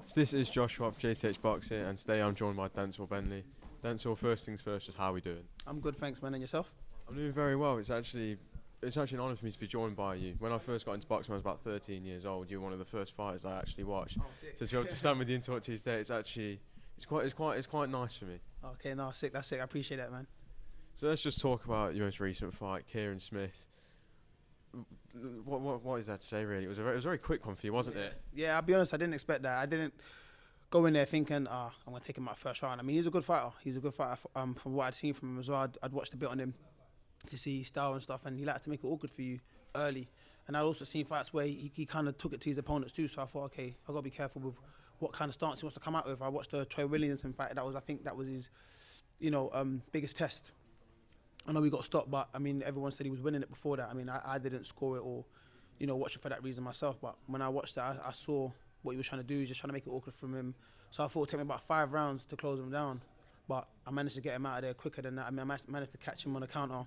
So this is Joshua of JTH Boxing, and today I'm joined by Denzel Bentley. Denzel, first things first, just how are we doing? I'm good, thanks, man. And yourself? I'm doing very well. It's actually an honour for me to be joined by you. When I first got into boxing, I was about 13 years old. You were one of the first fighters I actually watched. Oh, sick. So to be able to stand with you and talk to you today, it's quite nice for me. Okay, no, sick. That's sick. I appreciate that, man. So let's just talk about your most recent fight, Kieran Smith. What is that to say, really? It was a very quick one for you, wasn't it? Yeah, I'll be honest. I didn't expect that. I didn't go in there thinking, I'm gonna take him my first round. I mean, he's a good fighter. He's a good fighter. From what I'd seen from him as well, I'd watched a bit on him to see his style and stuff, and he likes to make it awkward for you early. And I'd also seen fights where he kind of took it to his opponents too. So I thought, okay, I gotta be careful with what kind of stance he wants to come out with. I watched the Troy Williamson fight. I think that was his, biggest test. I know we got stopped, but I mean, everyone said he was winning it before that. I mean, I didn't score it or, watch it for that reason myself. But when I watched it, I saw what he was trying to do, just trying to make it awkward from him. So I thought it would take me about 5 rounds to close him down. But I managed to get him out of there quicker than that. I mean, I managed to catch him on the counter.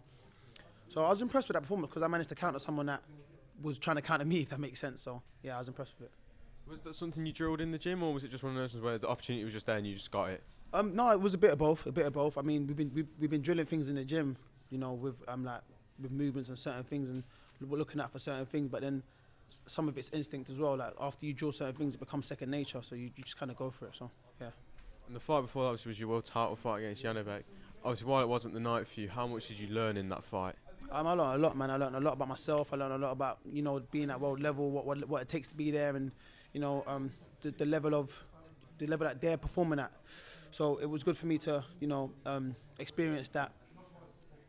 So I was impressed with that performance because I managed to counter someone that was trying to counter me, if that makes sense. So yeah, I was impressed with it. Was that something you drilled in the gym, or was it just one of those ones where the opportunity was just there and you just got it? No, it was a bit of both. I mean, we've been drilling things in the gym, with movements and certain things, and we're looking out for certain things. But then some of it's instinct as well. Like after you drill certain things, it becomes second nature. So you just kind of go for it. So yeah. And the fight before that was your world title fight against Janibek. Obviously, while it wasn't the night for you, how much did you learn in that fight? I learned a lot, man. I learned a lot about myself. I learned a lot about being at world level, what it takes to be there, and the level that they're performing at. So it was good for me to experience that,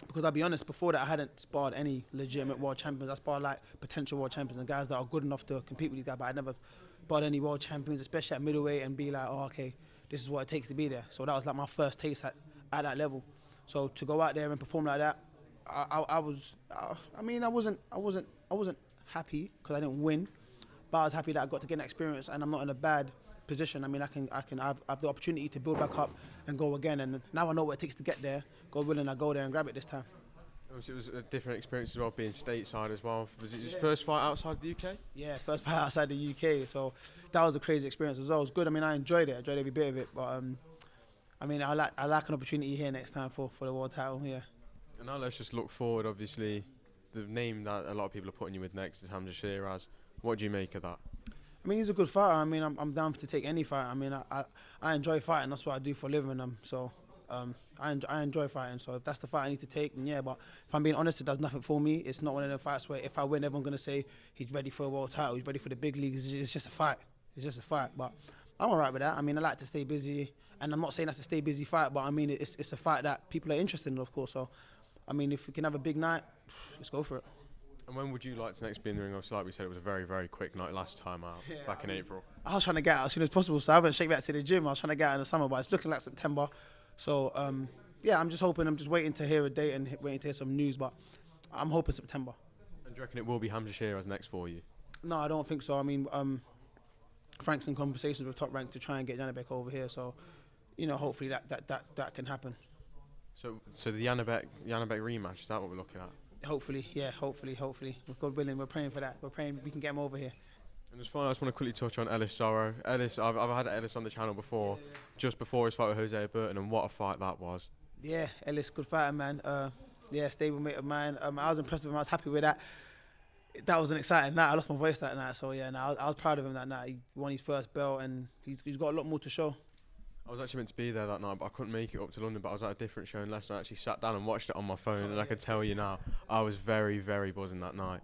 because I'll be honest, before that I hadn't sparred any legitimate world champions. I sparred like potential world champions and guys that are good enough to compete with these guys, but I never sparred any world champions, especially at middleweight, and be like, oh, okay, this is what it takes to be there. So that was like my first taste at that level. So to go out there and perform like that, I wasn't happy because I didn't win, but I was happy that I got to get an experience, and I'm not in a bad position. I mean, I have the opportunity to build back up and go again, and now I know what it takes to get there. God willing, I go there and grab it this time. It was a different experience as well, being stateside as well. Was it your first fight outside the UK? Yeah, first fight outside the UK, so that was a crazy experience as well. It was good. I mean, I enjoyed every bit of it, but I mean, I like an opportunity here next time for the world title. Yeah. And now let's just look forward. Obviously, the name that a lot of people are putting you with next is Hamza Shiraz. What do you make of that? I mean, he's a good fighter. I mean, I'm down to take any fight. I mean, I enjoy fighting. That's what I do for a living. So I enjoy fighting. So if that's the fight I need to take, then yeah. But if I'm being honest, it does nothing for me. It's not one of the fights where if I win, everyone's going to say he's ready for a world title, he's ready for the big leagues. It's just a fight. It's just a fight. But I'm all right with that. I mean, I like to stay busy. And I'm not saying that's a stay busy fight, but I mean, it's a fight that people are interested in, of course. So, I mean, if we can have a big night, let's go for it. And when would you like to next be in the ring? Obviously, like we said, it was a very, very quick night last time out, back in April. I was trying to get out as soon as possible, so I haven't shake back to the gym. I was trying to get out in the summer, but it's looking like September. So, yeah, I'm just waiting to hear a date and waiting to hear some news, but I'm hoping September. And do you reckon it will be Hamza Shiraz next for you? No, I don't think so. I mean, Frank's in conversations with Top Rank to try and get Janibek over here, so, hopefully that can happen. So the Janibek rematch, is that what we're looking at? Hopefully, yeah, hopefully. With God willing, we're praying for that. We're praying we can get him over here. And just finally, I just want to quickly touch on Ellis Sorrow. Ellis, I've had Ellis on the channel before, just before his fight with Jose Burton, and what a fight that was. Yeah, Ellis, good fighter, man. Stable mate of mine. I was impressed with him. I was happy with that. That was an exciting night. I lost my voice that night, so yeah, I was proud of him that night. He won his first belt, and he's got a lot more to show. I was actually meant to be there that night, but I couldn't make it up to London. But I was at a different show in Leicester. I actually sat down and watched it on my phone, and I can tell you now, I was very, very buzzing that night.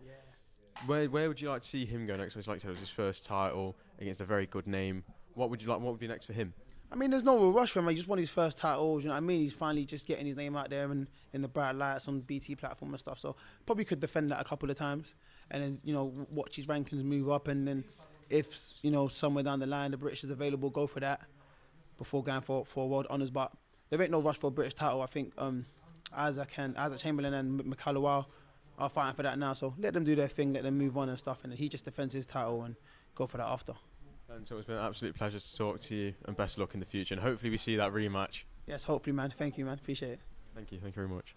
Where would you like to see him go next? Like I said, it was his first title against a very good name. What would be next for him? I mean, there's no real rush for him. He just won his first title. You know what I mean? He's finally just getting his name out there and in the bright lights on BT platform and stuff. So probably could defend that a couple of times, and then watch his rankings move up, and then if somewhere down the line the British is available, go for that before going for world honours. But there ain't no rush for a British title. I think Isaac Chamberlain and Mikhailov are fighting for that now. So let them do their thing, let them move on and stuff, and then he just defends his title and go for that after. And so it's been an absolute pleasure to talk to you, and best of luck in the future. And hopefully we see that rematch. Yes, hopefully, man. Thank you, man. Appreciate it. Thank you very much.